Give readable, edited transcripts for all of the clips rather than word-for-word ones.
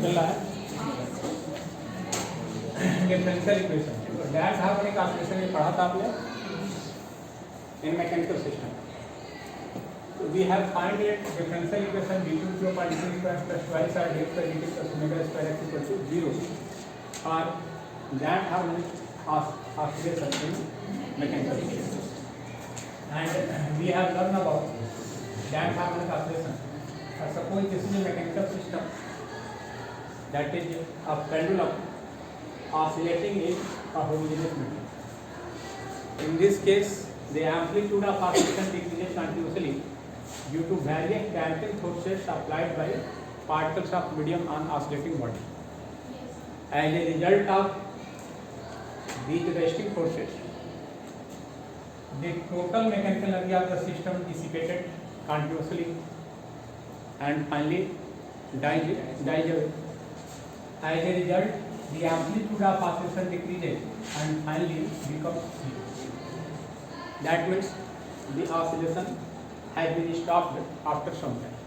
चल रहा है डिफरेंशियल इक्वेशन। तो डैश हार्मोनिक ऑसिलेशन में पढ़ा था आपने इन mechanical system. So we have find it differential equation d2 upon dt square plus twice r dx by dt plus omega square x equal to 0 or that harmonic oscillation in mechanical equation. And we have learned about that harmonic oscillation. Suppose this is a mechanical system that is a pendulum oscillating in a homogeneous medium. In this case, the amplitude of oscillation decreases continuously due to various damping forces applied by particles of medium on oscillating body. As a result of these resting forces, the total mechanical energy of the system dissipated continuously and finally dies away. As a result, the amplitude of oscillation decreases and finally becomes zero. That means the oscillation has been stopped after some time.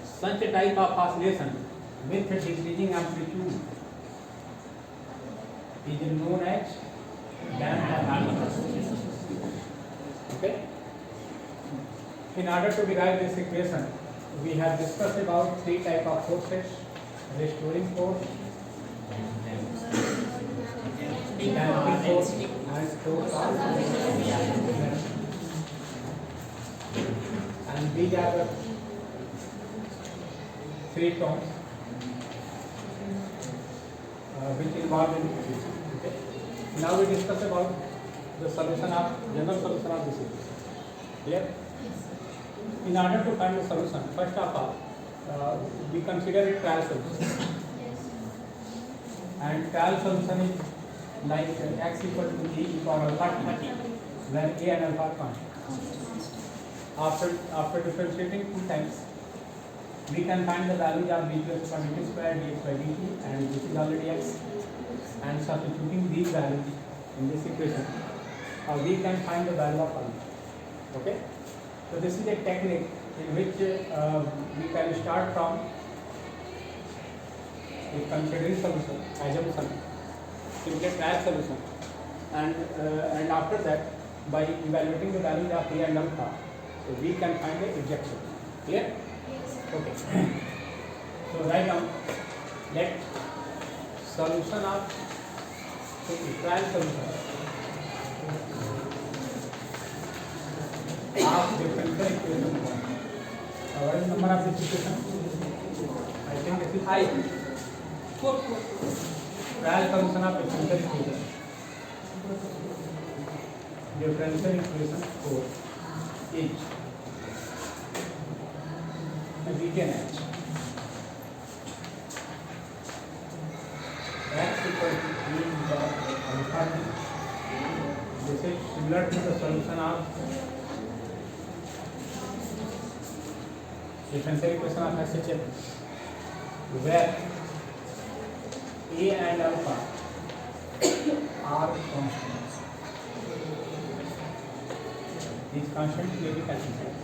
Such a type of oscillation with decreasing amplitude is known as damped harmonic oscillation. Okay? In order to derive this equation, we have discussed about three types of forces: restoring force, damping force, and force of and these are the three terms which involved in this. Okay. Now we discuss about the solution of general solution of this equation. Clear? In order to find the solution, first of all, we consider a trial solution. And trial solution is like x equal to e power alpha t, where a and alpha are constant. After differentiating two times, we can find the values of b equal to dt square dx by dt, and this is already x. And substituting these values in this equation, we can find the value of alpha. Okay? So this is a technique in which we can start from a considering solution, assumption, simply trial solution, and after that, by evaluating the values of a and alpha, so we can find the ejection. Clear? Okay. So right now, let solution of trial solution of differential equation. What is the number of this equation? I think this is I. Trial solution of differential equation. Differential equation 4 is we can H. X equal to E into alpha t. This is similar to the solution of differential equation of SHF, where A and alpha are constants. These constants may be calculated.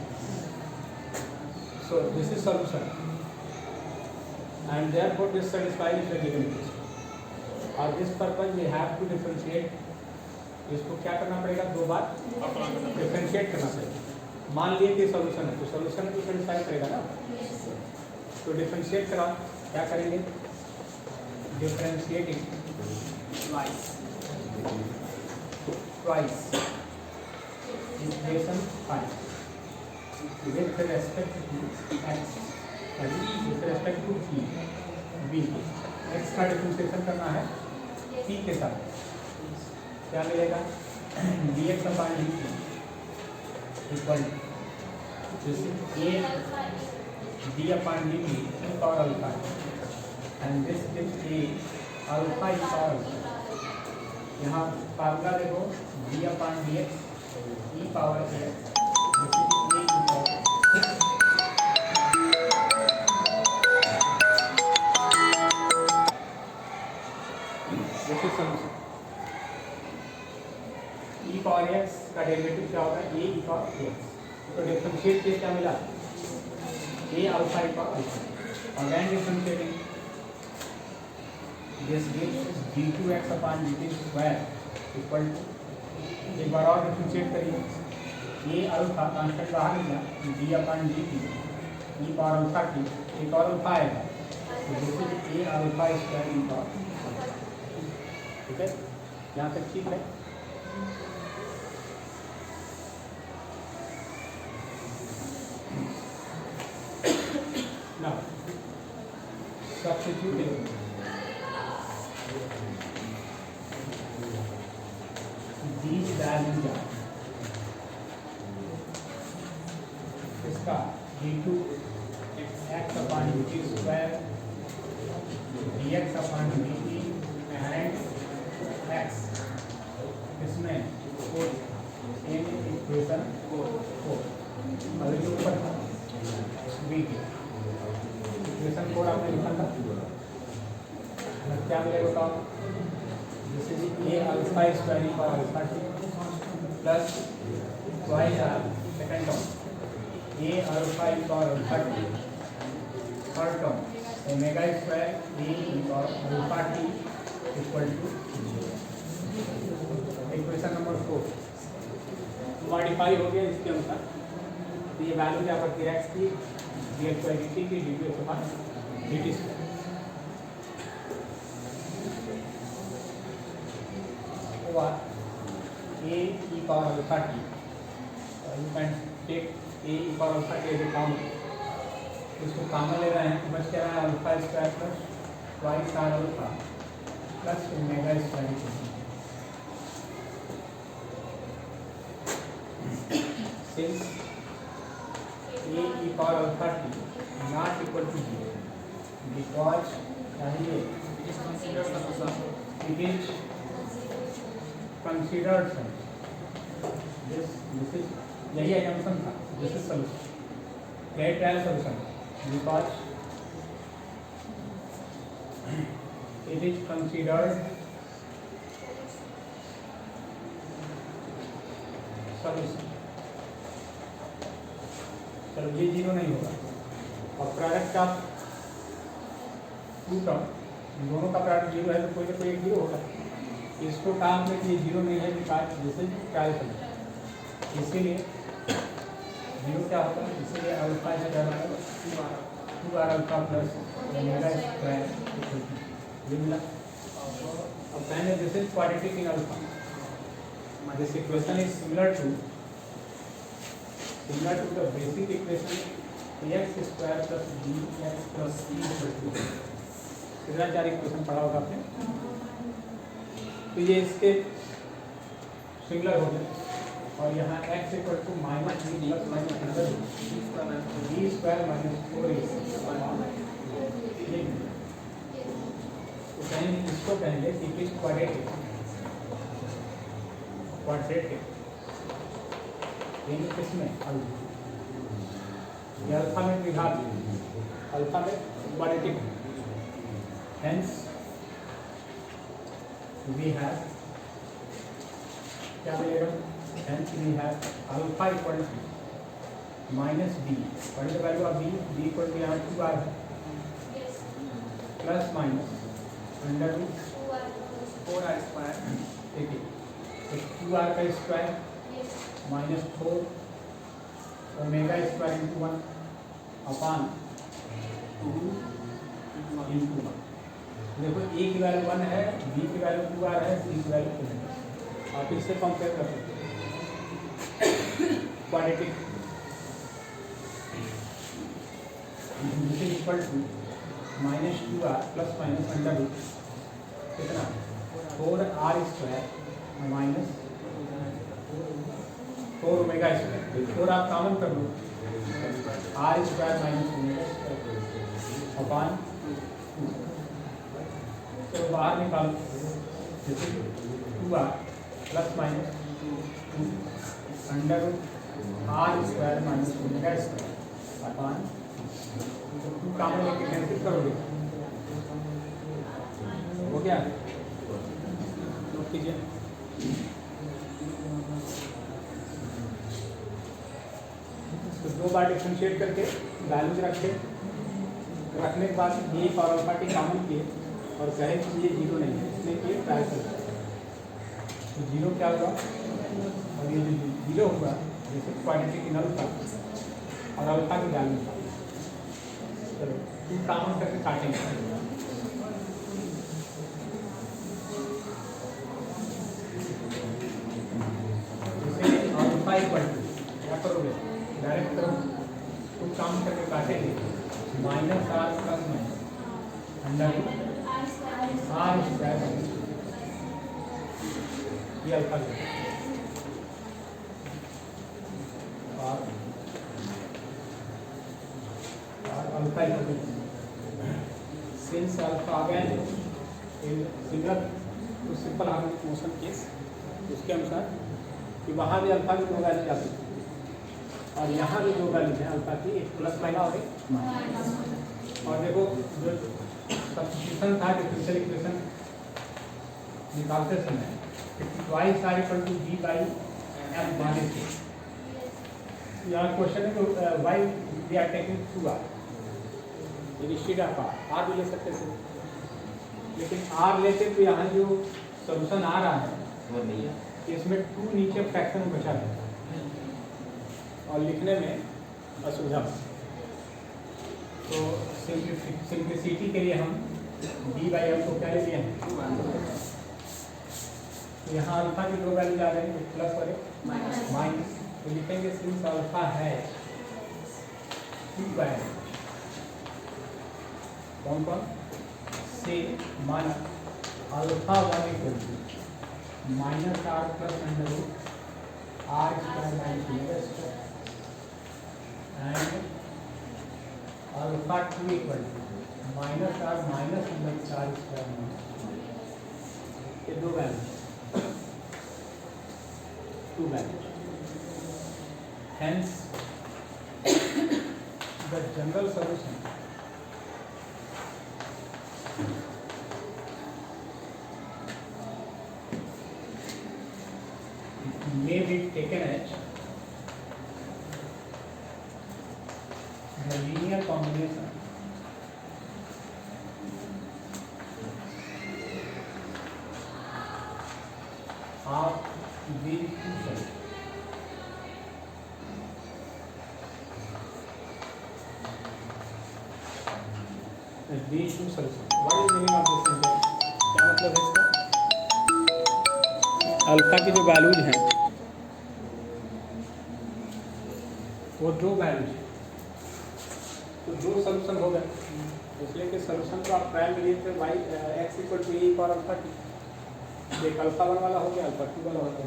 So this is solution, and therefore this satisfies the given equation. और this purpose we have to differentiate. इसको क्या करना पड़ेगा? दो बार differentiate करना पड़ेगा. मान लिए कि सॉल्यूशन है, तो सॉल्यूशन को सेटिस्फाई करेगा ना. तो डिफरेंशिएट करा, क्या करेंगे? Differentiating twice equation 5 with respect to x, with respect to t, b. x का डिफरेंशिएशन करना है t के साथ. क्या मिलेगा? dx upon dt equal to a d upon dt e power alpha, and this is a alpha e power alpha. यहाँ formula देखो, d upon dx e power x, this is a e power. This is solution. e power x का derivative क्या होगा? a e power x. तो differentiate किया, क्या मिला? a alpha e power alpha. Again differentiating, this gives d2x upon dt square equal to, एक बार और डिफरेंशिएट करिए, ए अल्फा कांस्टेंट बाहर निकला, D upon d T E power alpha T, एक और अल्फा आएगा तो this is a alpha square e power, ठीक है, यहाँ तक ठीक है। Now, substituting these values are, इसका d2 x upon dt square dx upon dt and x, इसमें इन इक्वेशन 4 और ये ऊपर था b के इक्वेशन 4 आपने लिखा था, क्या मिलेगा बताओ, this is a alpha square e power alpha t plus y r second term a alpha e power alpha t, third term omega square A e power alpha t equal to equation number 4 modify हो गया इसके अनुसार। तो ये value क्या करती है, x की d x by d t की d t upon d t square, A e power alpha t, you can take A e power alpha t as a common, इसको कॉमन ले रहे हैं तो बच क्या रहा है alpha square plus y star alpha plus omega square, since A e power alpha t not equal to 0 because चाहिए it is considered this is, यही एजम्पशन था, दिस इज सोल्यूशन, यही trial solution, because it is considered solution. चलो ये 0 नहीं होगा, और product का टू टर्म, दोनों का प्रोडक्ट 0 है तो कोई ना कोई एक 0 होगा, इसको काम में कि ये 0 नहीं है because this is trial solution, इसीलिए 0 क्या होता है, इसीलिए अल्फा स्क्वायर बराबर 2r alpha plus omega square ये मिला। अब पहले this is quadratic in alpha, this equation is similar to the basic equation x square plus bx plus c equal to, इतना 4 इक्वेशन पढ़ा होगा आपने, तो ये इसके सिमिलर हो गए, और यहाँ x equal to minus b plus minus under b square minus 4ac, तो कहेंगे इसको कहेंगे कि इट इज क्वाड्रेटिक, यानी किसमें ये अल्फा में विभाग, अल्फा में क्वाड्रेटिक, हेंस वी हैव क्या मिलेगा, hence we have alpha equal to minus b, what is the value of b, b equal to यहाँ 2r plus minus under root 4r square, ठीक है, तो 2r का square minus 4 omega square into 1 upon 2 into 1, देखो ए की value 1 है, B की value 2r है, सी की वैल्यू 2 है, आप इससे कंपेयर कर सकते हैं, quadratic equal to minus 2r plus minus under root कितना 4r square minus 4 omega square, 4 आप कॉमन कर लो, r square minus omega square upon, तो बाहर निकालो, जैसे 2r plus minus 2 under root r square minus omega square upon, तो 2 common लेके कैंसिल करोगे, हो गया, नोट कीजिए। तो 2 बार डिफरेंशिएट करके वैल्यूज रखने के बाद ये पावर अल्फा टी कॉमन किए, और कहे कि ये जीरो नहीं है, इसलिए ये ट्राई करता है, तो जीरो क्या होगा, और ये जो जीरो होगा जैसे क्वाड्रेटिक इन अल्फा और अल्फा की वैल्यू था। चलो टू काउंट करके काटेंगे। जैसे अल्फा इक्वल टू क्या करोगे, डायरेक्ट करो, टू काउंट करके काटेंगे, minus r plus minus under r square ये अल्फा और alpha equal since alpha again in similar to simple harmonic motion case, उसके अनुसार कि वहाँ भी अल्फा की दो वैल्यू आती है और यहाँ भी दो वैल्यू है अल्फा की, एक प्लस माइनस और एक। और देखो जो सब्स्टिट्यूशन था डिफरेंशियल इक्वेशन निकालते समय वाई सार equal to b by m minus k, यहाँ क्वेश्चन है कि why we are taking two r, instead of r भी ले सकते थे, लेकिन आर लेते तो यहाँ जो सोल्यूशन आ रहा है इसमें टू नीचे फ्रैक्शन बचा है और लिखने में असुविधा। तो सिंप्लिसिटी के लिए हम डी बाई एम को क्या ले लिए हैं, तो यहाँ अल्फा की दो वैल्यू आ रही है, प्लस और माइनस, तो लिखेंगे सिंस अल्फा है टू बाई कौन कौन से माना alpha one equal to minus r plus under r square minus and alpha two equal to minus r minus under r square minus, ये दो value two value. Hence, the general solution may be taken as the linear combination of these two solutions. These two solutions. What is the meaning of this sentence? क्या मतलब है इसका? Alpha की जो values हैं वो दो वैल्यूज हैं, तो दो सोल्यूशन हो गए, इसलिए कि सोल्यूशन तो आप प्राइम लिए थे वाई एक्स इक्वल टू ए और अल्फा टी, एक अल्फा वन वाला हो गया, अल्फा टू वाला हो गया।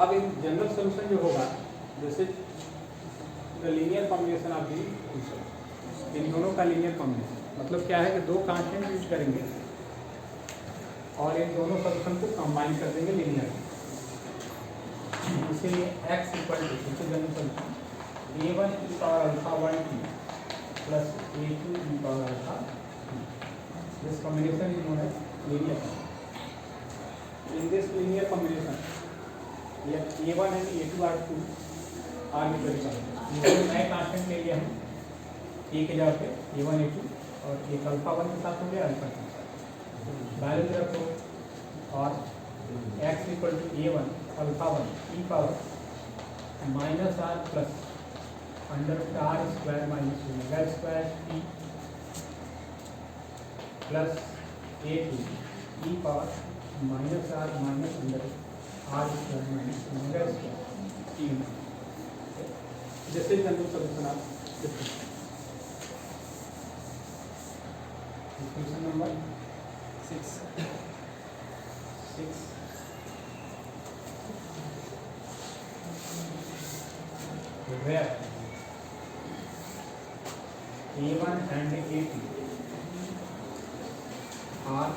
अब इन जनरल सोल्यूशन जो होगा this is the linear combination of the two solution, इन दोनों का लीनियर कॉम्बिनेशन मतलब क्या है कि दो कांस्टेंट यूज करेंगे और इन दोनों सोल्यूशन को कंबाइन कर देंगे लीनियर, इसीलिए x equal to general solution a1 e power alpha 1 t plus a2 e power alpha, this combination is known as linear. In this linear combination a1 and a2 are two arbitrary नए constant के लिए हम a के जगह पे a1 a2 और एक alpha one के साथ हो गया अल्फा के साथ वैल्यू रखो और x equal to a1 alpha one e power minus r plus under r square minus omega square t plus a2 e power minus r minus under r square minus omega square t, जैसे general solution आप equation number 6 where a1 and a2 are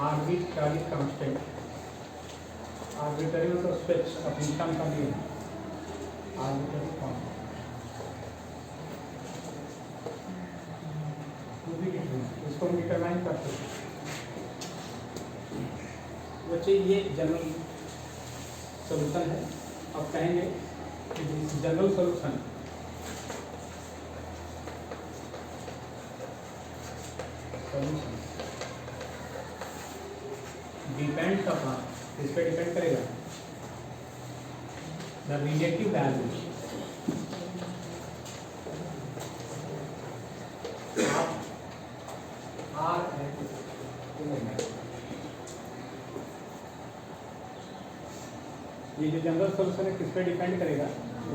arbitrary constant, arbitrary मतलब switch अपनी term का भी arbitrary constant इसको हम determine करते हैं। बच्चे ये जनरल सोल्यूशन है। अब कहेंगे कि general solution solution depends upon, इस पे डिपेंड करेगा the relative value r and omega. ये जो जनरल सॉल्यूशन है किस पे डिपेंड करेगा,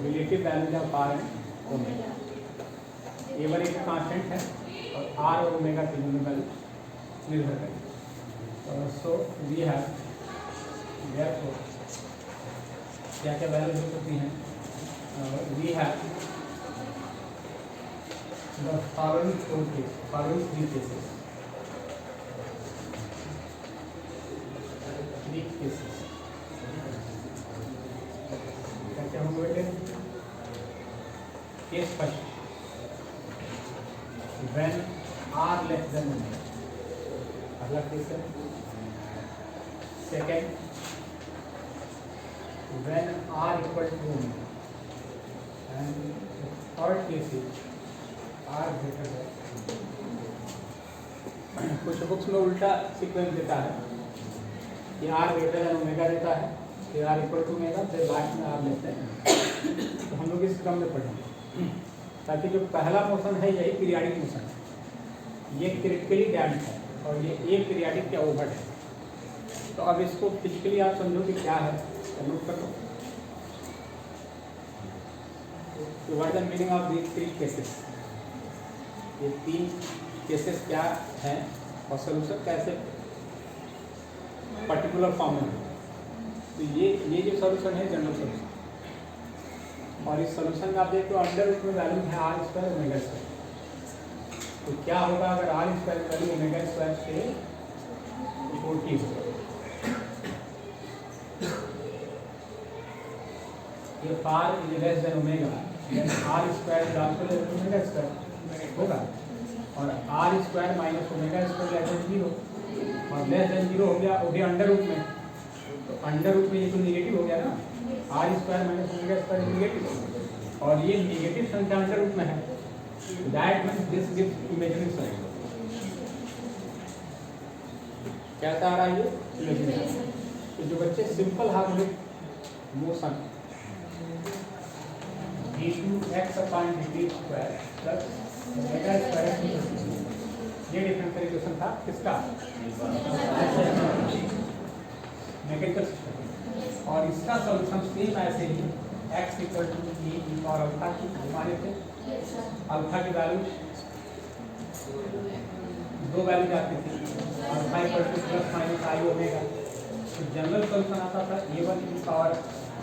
relative value of r and omega. A1 एक कांस्टेंट है और आर और ओमेगा की वैल्यू निर्भर करेगी। सो वी हैव देयरफॉर क्या क्या वैल्यू हो सकती हैं, we have the following three cases क्या होंगे बेटे। Case first, when r less than omega, अगला केस है। Second, when r equal to omega, and third case is r greater than। कुछ बुक्स में उल्टा सीक्वेंस देता है कि r greater than omega देता है, फिर r equal to omega, फिर लास्ट में r लेते हैं। तो हम लोग इस क्रम में पढ़ेंगे ताकि जो पहला मोशन है यही पीरियाडिक मोशन है, ये क्रिटिकली डैम्प्ड है और ये एक पीरियाडिक क्या ओवर है। तो अब इसको फिजिकली आप समझो कि क्या है, नोट कर लो। तो what the meaning of these three cases, ये तीन केसेस क्या हैं और सोल्यूशन कैसे पर्टिकुलर फॉर्म में। तो ये जो सोल्यूशन है जनरल सोल्यूशन, और इस सोल्यूशन में आप देखो अंडर रूट में वैल्यू है आर स्क्वायर ओमेगा स्क्वायर। तो क्या होगा अगर r square value omega square से छोटी हो, ये r is less than omega, r square is also less than omega square होगा, और r square minus omega square less than 0, और लेस देन 0 हो गया अंडर रूट में। तो अंडर रूट में ये तो निगेटिव हो गया ना, r square minus omega square negative, और ये निगेटिव संख्या अंडर रूट में है। That means this gives imaginary sign. क्या आ रहा है ये इमेजिनरी। तो जो बच्चे simple harmonic motion d2x/dt² plus omega square, ये डिफरेंशियल इक्वेशन था किसका, मैकेनिकल सिस्टम। और इसका सॉल्यूशन सेम ऐसे ही x इक्वल टू e और अल्फा की माने थे, अल्फा की वैल्यू दो वैल्यू जाती थी, alpha equal to plus minus i omega. तो जनरल सॉल्यूशन आता था a1 की पावर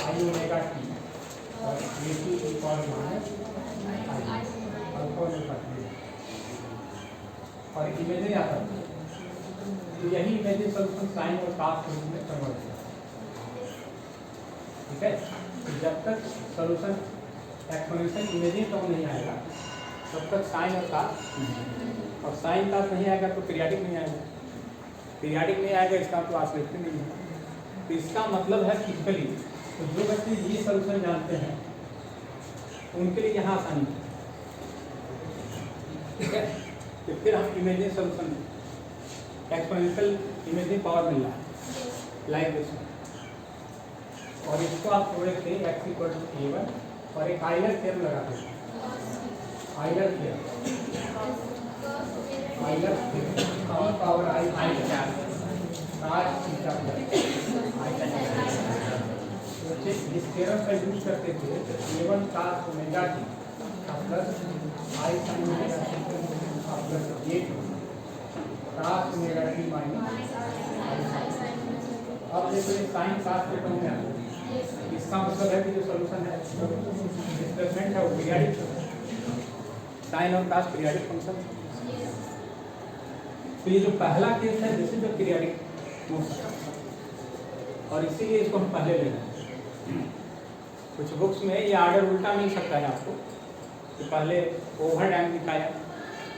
आई ओमेगा टी और a2 की पावर माइनस आई अल्फा ओमेगा टी, और इमेजिनरी आता था। तो यही इमेजिनरी सॉल्यूशन साइन और कॉस के रूप में कन्वर्ट किया। ठीक है, जब तक सॉल्यूशन एक्सपोनेंशियल इमेजिनरी फॉर्म नहीं आएगा तब तक साइन और कॉस, और साइन कॉस नहीं आएगा तो पीरियाडिक नहीं आएगा, पीरियाडिक नहीं आएगा इसका तो आस्पेक्ट नहीं है। तो इसका मतलब है फिजिकली, तो जो बच्चे ये सॉल्यूशन जानते हैं उनके लिए यहाँ आसानी है। ठीक है, तो फिर हम imaginary solution exponential imaginary power मिल रहा है लाइक दिस, और इसको आप थोड़े थे x इक्वल टू a1 और एक आइलर थ्योरम लगाते हैं। आइलर थ्योरम पावर आई इस थ्योरम का यूज करते थे a1 cos omega t plus i sin omega t plus a2 cos omega t minus. अब देखो ये साइन cos के टर्म में आता है, इसका मतलब है कि जो सॉल्यूशन है डिस्प्लेसमेंट है वो पीरियाडिक, साइन और कॉस पीरियाडिक फंक्शन। तो ये जो पहला केस है this is the periodic motion, और इसीलिए इसको हम पहले ले रहे हैं। कुछ बुक्स में ये आर्डर उल्टा मिल सकता है आपको, कि पहले ओवर डैम्प दिखाया।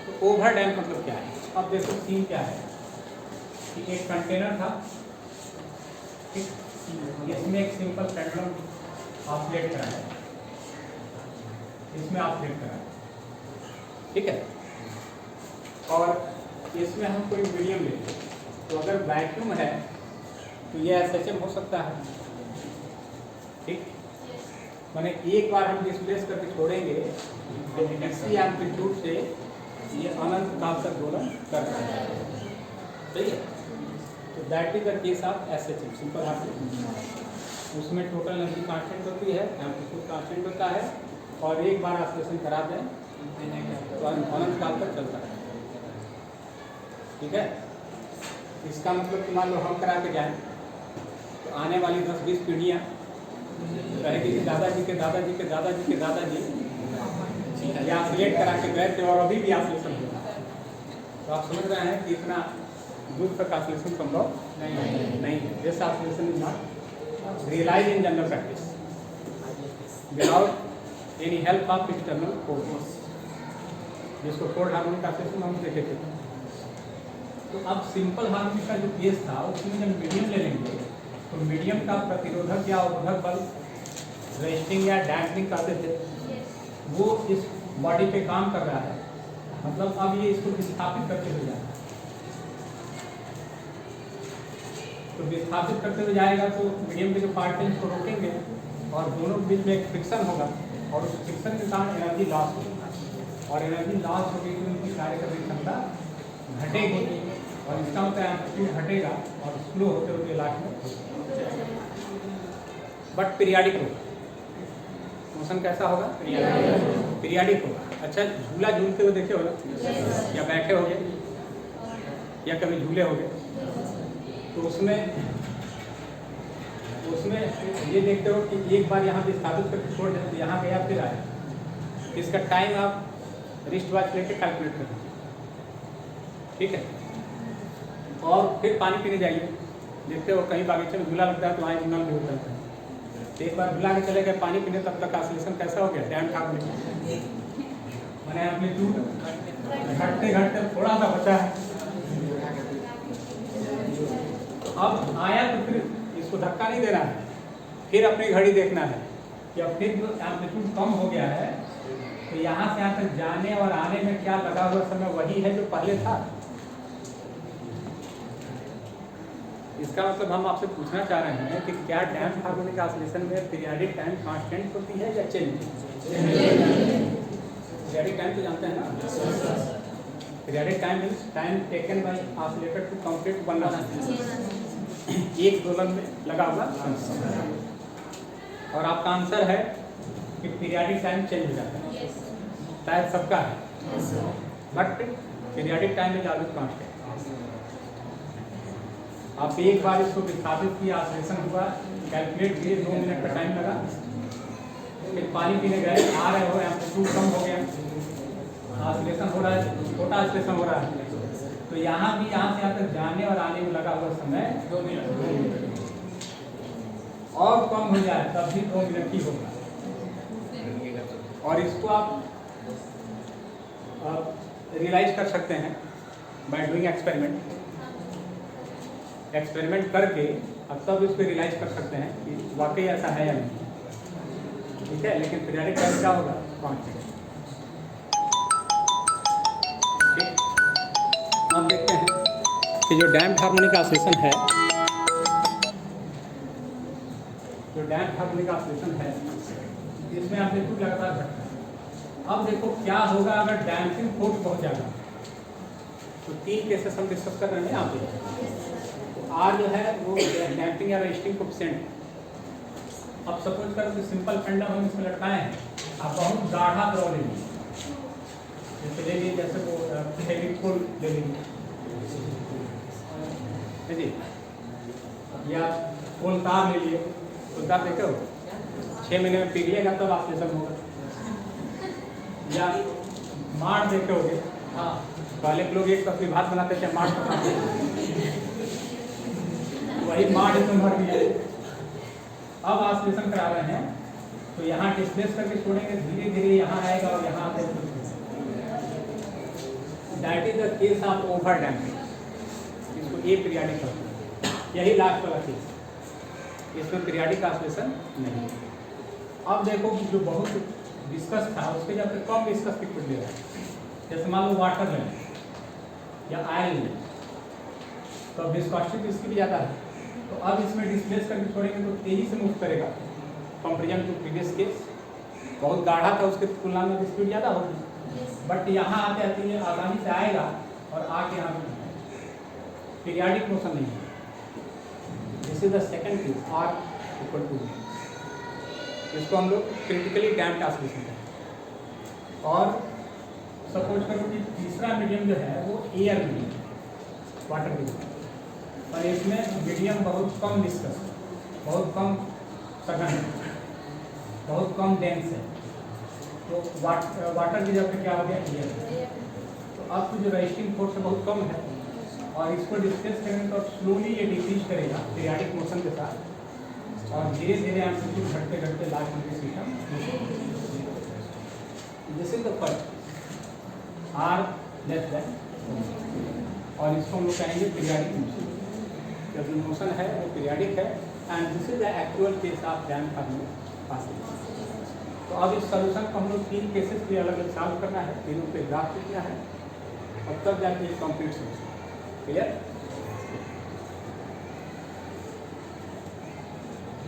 तो ओवर डैम्प मतलब क्या है, अब देखो सीन क्या है कि एक कंटेनर था, ठीक, इसमें एक सिंपल पेंडुलम ऑसिलेट करा है, इसमें ऑसिलेट करा है, ठीक है, और इसमें हम कोई मीडियम लेते हैं, तो अगर वैक्यूम है तो ये SHM हो सकता है, ठीक। माने एक बार हम डिस्प्लेस करके छोड़ेंगे तो इसी एम्पलीट्यूड से ये अनंत काल तक दोलन करता है, सही है। तो that is the case of SHM, simple harmonic. उसमें टोटल एनर्जी कांस्टेंट होती है, एम्पलीट्यूड कांस्टेंट होता है, और एक बार ऑसिलेशन करा दें तो अनंत काल तक चलता है, ठीक है। इसका मतलब कि मान लो हम करा के जाएं तो आने वाली 10-20 पीढ़ियाँ कहेगी कि दादाजी के दादाजी के दादाजी के दादाजी ये ऑसिलेट करा के गए थे और अभी भी ऑसिलेशन हो रहा है। तो आप समझ रहे हैं कि इतना दूर तक ऑसिलेशन संभव नहीं है। This oscillation is not realize in general practice without any help of external force, जिसको फोर्थ हार्मोनिक ऑसिलेशन हम देखे थे। तो अब सिंपल हार्मोनिक का जो केस था उसमें जब मीडियम ले लेंगे तो मीडियम का प्रतिरोधक या अवरोधक बल, रेस्टिंग या डैम्पिंग कहते थे, वो इस बॉडी पे काम कर रहा है। मतलब अब ये इसको विस्थापित करते हुए जाएगा, तो विस्थापित करते हुए जाएगा तो मीडियम के जो पार्ट हैं इसको रोकेंगे और दोनों के बीच में एक फ्रिक्शन होगा और उस फ्रिक्शन के कारण एनर्जी लॉस होगा, और एनर्जी लॉस होगी तो उनकी कार्य करने की क्षमता घटेगी, और इसका मतलब एम्पलीट्यूड घटेगा और स्लो होते होते लास्ट में बट पीरियाडिक होगा। मोशन कैसा होगा? पीरियाडिक होगा। अच्छा, झूला झूलते हुए देखे हो ना, या बैठे हो गए या कभी झूले हो गए, तो उसमें ये देखते हो कि एक बार यहाँ पे स्थापित करके छोड़ देते, यहाँ गया फिर आया, इसका टाइम आप रिस्ट वॉच लेके कैलकुलेट कर लीजिए, ठीक है। और फिर पानी पीने जाइए, देखते हो कहीं बागीचे में झूला लगता है तो वहाँ झूला भी होता है, एक बार झूला के चले गए पानी पीने, तब तक ऑसिलेशन कैसा हो गया? डैम ठाक हो गया, मैंने एम्पलीट्यूड घटते घटते थोड़ा सा बचा है। अब आया तो फिर इसको धक्का नहीं देना है, फिर अपनी घड़ी देखना है कि अब फिर जो एम्पलीट्यूड कम हो गया है तो यहाँ से यहाँ तक जाने और आने में क्या लगा हुआ समय वही है जो पहले था। इसका मतलब हम आपसे पूछना चाह रहे हैं कि क्या डैम्प हार्मोनिक ऑसिलेशन में पीरियाडिक टाइम कांस्टेंट होती है या चेंज? पीरियाडिक टाइम तो जानते हैं ना, periodic time means time taken by oscillator to complete one oscillation, एक दोलन में लगा हुआ। और आपका आंसर है कि पीरियाडिक टाइम चेंज हो जाता है, शायद सबका है, but periodic time is always constant. आप एक बार इसको विस्थापित किया, ऑसिलेशन हुआ, कैलकुलेट किए, 2 मिनट का टाइम लगा, फिर पानी पीने गए, आ रहे हो, एम्पलीट्यूड कम हो गया, ऑसिलेशन हो रहा है, छोटा ऑसिलेशन हो रहा है, तो यहाँ भी यहाँ से यहाँ तक जाने और आने में लगा हुआ समय 2 मिनट, और कम हो जाए तब भी 2 मिनट ही होगा। और इसको आप रियलाइज कर सकते हैं बाय डूइंग एक्सपेरिमेंट करके, अब तब इसको रियलाइज कर सकते हैं कि वाकई ऐसा है या नहीं, ठीक है। लेकिन पीरियाडिक टाइम क्या होगा? कांस्टेंट, ठीक। अब देखते हैं कि जो डैम्प हार्मोनिक ऑसिलेशन है, इसमें आप देखो लगातार घटता है। अब देखो क्या होगा अगर डैम्पिंग फोर्स पहुंच जाएगा, तो 3 केसेस हम डिस्कस कर रहे हैं यहाँ पे। आर जो है वो डैम्पिंग या रेस्टिंग कोएफिशिएंट। अब सपोज करो कि सिंपल पेंडम हम इसमें लटकाए हैं, आप बहुत गाढ़ा द्रव ले लीजिए, जैसे ले लीजिए, जैसे वो फेविकोल ले लीजिए जी, या कोलतार ले लिए, कोलतार देखे हो, 6 महीने में पिघलेगा तब ऑसिलेशन होगा। या माड़ देखे होगे, हाँ, पहले के लोग एक तस्वीर भात बनाते थे, माड़ बनाते वही माड़ इसमें भर दिया। अब ऑसिलेशन करा रहे हैं तो यहाँ डिस्प्लेस करके छोड़ेंगे, धीरे धीरे यहाँ आएगा और यहाँ आते that is the case of over damping, इसको ए पीरियाडिक कहते हैं। यही लास्ट वाला केस, इसमें पीरियाडिक ऑसिलेशन नहीं। अब देखो कि जो बहुत डिस्कस था उसके जब कम डिस्कस लिक्विड ले रहा है, जैसे मान लो वाटर लें, या आयल में, तो विस्कोसिटी इसकी भी ज़्यादा है। तो अब इसमें डिस्प्लेस करके छोड़ेंगे तो तेज़ी से मूव करेगा कंपेरिजन टू प्रीवियस केस। बहुत गाढ़ा था उसके तुलना में स्पीड ज़्यादा होगी, बट यहाँ आते आते ये आसानी से आएगा और आके यहाँ पे पीरियाडिक मोशन नहीं है। This is the second case, r equal to. इसको हम लोग क्रिटिकली डैम्प्ड ट्रांसमिशन कहते हैं। और सपोज करो कि तीसरा मीडियम जो है वो एयर मीडियम, वाटर मीडियम, और इसमें मीडियम बहुत कम विस्कस, बहुत कम सघन, बहुत कम डेंस है। तो वाटर की जगह पे क्या हो गया, एयर। तो अब तो जो रेजिस्टिंग फोर्स है बहुत कम है, और इसको डिस्प्लेस करेंगे तो स्लोली ये डिक्रीज करेगा पीरियाडिक मोशन के साथ, और धीरे धीरे एम्पलीट्यूड घटते घटते लास्ट में system. This is the first r less than, और इसको हम लोग कहेंगे पीरियाडिक मोशन। जब जो मोशन है वो पीरियाडिक है, and this is the actual case of damped harmonic oscillation. तो अब इस सॉल्यूशन को हम लोग 3 केसेस के अलग अलग सॉल्व करना है, तीनों पे ग्राफ लिखना है, और तब जाके कंप्लीट सोल्यूशन क्लियर।